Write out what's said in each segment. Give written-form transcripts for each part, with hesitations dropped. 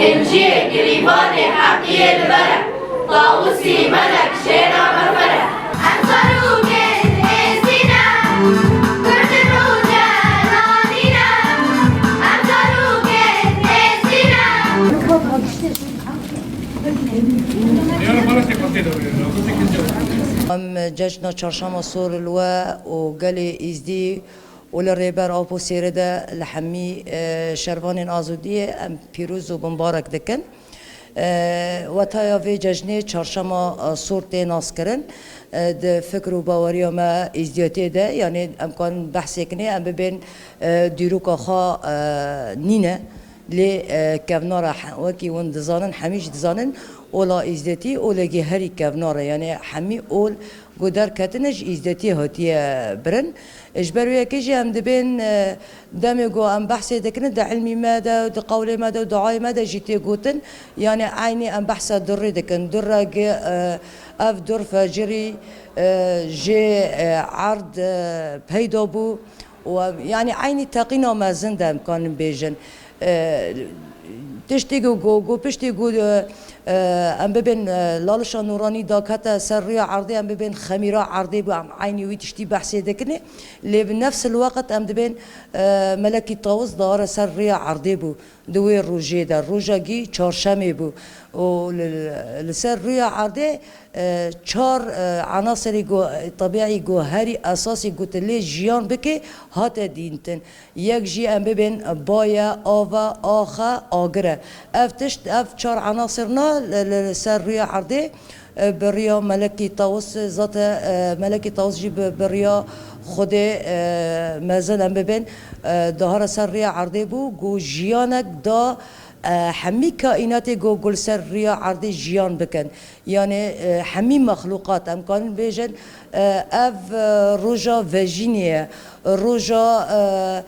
إنجي قريبان حقي البرع طاووسي ملك شينا مفرح أنصروك إزينا كرد الروجة نادينا أنصروك إزينا ام جشن چهارشنبه سور الوا و گلی ازدی ولريبر أبو سيردا لحمي شربان آزودی ام پیروز و مبارک دکن وتایا في جشن چهارشنبه سور ناس کرن د فکر و باوری ما ازدیاتی ده یعنی امکان بحث کنه ام ببین دیروک خا نینه لی کفنارا وکی ون دزانن همیش دزانن اولا ازدیاتی اولاگی هری کفنارا یعنی همی اول قدر كاتنج إزدتي هاتية برن إجبارية كيجي أم دبين دمجو أم بحث دكنا دا علمي ماذا دا قولي ماذا دعاء ماذا جيتي قوتن يعني عيني أم بحث در دكن در جي أف در فجري جي عرض بهيدابو ويعني عيني تقينا ما زنده كان بيجن تشتي جو بشتي جو ام ببین لالشان نورانی داکتا سریا عرضی ام ببین خمیرا عرضی با عینی وی تشتی بحثی دکنه لی بنفس الوقت ام ببین ملکی طاووس داره سریا عرضی بو دوی روجه در روجاگی چهارشنبه بو و لسریا عرضی چهار عناصر طبیعی گوهری اساسی گوتلی جیان بکه هات دینتن یک جی ام ببین بایا آوا آخا آگره افتشت اف چهار عناصر سر ريا عرضي بريا ملكي طاووس ذات ملكي طاووس جيب بريا خده مازن ام ببين دهار سر ريا عرضي بو جو جيانك دا حمي كائنات جو قل سر ريا عرضي جيان بكن يعني حمي مخلوقات ام كان بيجن اف روجا فيجينيا روجا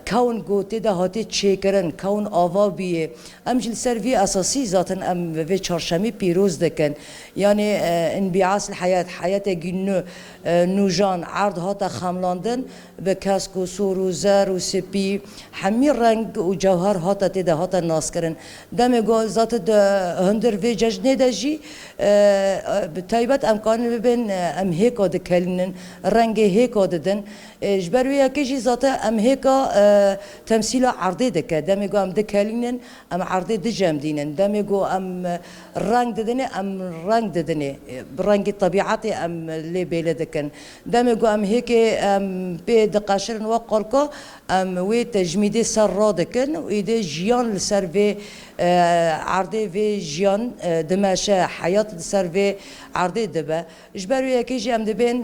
كون قوتي ده هاتي تشيكرن كون آوا بيه امجل سروي اساسي ذاتن ام في چهارشنبه پیروز دکن يعني انبعاث الحياة حياة جنو نوجان عرض هاتا خملاندن بكاسك و سور و زر و سپي حمي رنگ و جوهر هاتا تده هاتا ناس کرن دم گو ذات هندر في ججنه ده جي بتايبت امكان ببين ام هيكا دكلنن رنگ هيكا ددن جبرويا كيجي ذات ام هيكا تمثيل عرضي دكا دم گو ام دكلنن ام عرضي دجام دينن دم گو ام رنگ ددنه ام رنگ ددنه برنگ طبيعتي ام لي بيله دكن دم گو ام هيك ام بي دقاشرن وقالكو ام وي تجميدي سر دكن ويدي جيان لسرفي عرضي في جيان دماشا حياة سرفي عرضي دبا جبرويا كيجي ام دبين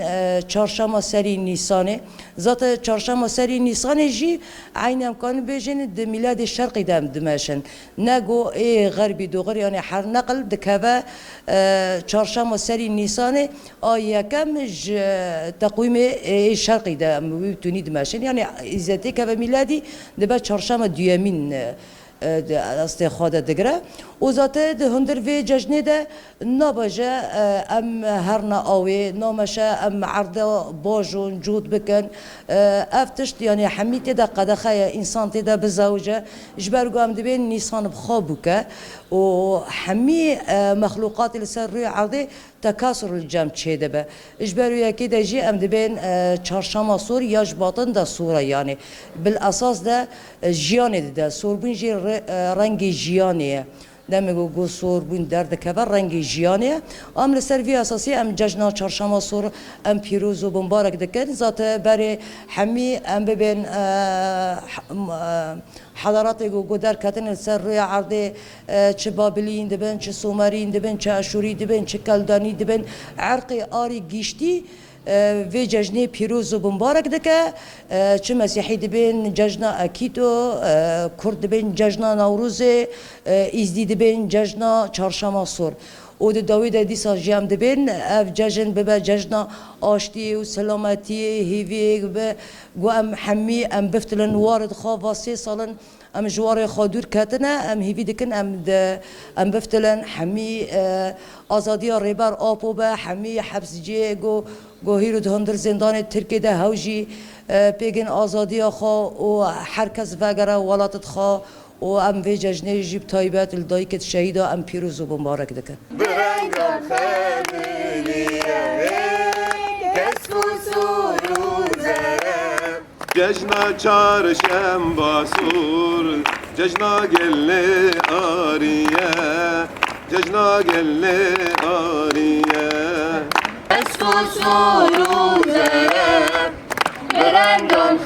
چهارشنبه سري نيسانه ذات چهارشنبه سري نيسانه جي عين امكان بيجن د ميلاد الشرقي دم دماشن نگو اي غربي دوغر يعني حر نقل دكبا چهارشنبه سري نيسانه يكم تقويم الشرقي دم بتوني دماشن يعني اذا كبا ميلادي دبا چهارشنبه دويمين است خواده دگره و ذاته ده هندر في جشنه ده نباجه ام هرنا آوی نامشه ام عرضه باجون جود بکن افتشت يعني حميت ده قدخه انسان ده بزوجه جبرگو ام دبین نیسان بخابوکه و حمي مخلوقات السر عرضه تكاثر الجمع چه به اجبارو یکی ده جی ام دبین چهارشنبه سور یاش باطن ده سوره يعني بالاساس ده جیانه ده سور بین جی رنگ جیانه دمگو گو سور بین درد کبر رنگ جیانه ام لسروی اساسی ام جشن چهارشنبه سور ام پیروز و مبارک دکن ذات برای حمی ام ببین حضارات جو در کتن سر روی عرضه چه بابلین دبن چه سومرین دبن چه اشوری دبن چه کلدانی دبن عرق آری گیشتی في جشن پیروز و مبارک دکه چه مسیحی دبن جشن اکیتو کرد دبن جشن نوروز ازدی دبن جشن چهارشنبه سور و داوود دیسا جام دبن اف جشن ببا جشن آشتی و سلامتی هیوی و ام حمی ام بفتلن وارد خواصی سالن ام جوار خادور کتنه ام هیوی دکن ام بفتلن حمی آزادی ریبر آپو به حمی حبس جی گو هیرو هندر زندان ترکی ده هوجی پیگن آزادی خوا و هر کس وگره ولاتت خوا و ام وی جشنه جیب تایبت الدایی که شهیدا ام پیروز و مبارک دکن برنگم خلیلیه کسب و سروزه جشنا چارشم باسور جشنا گل آریه جشنا گل آریه کسب و سروزه برندم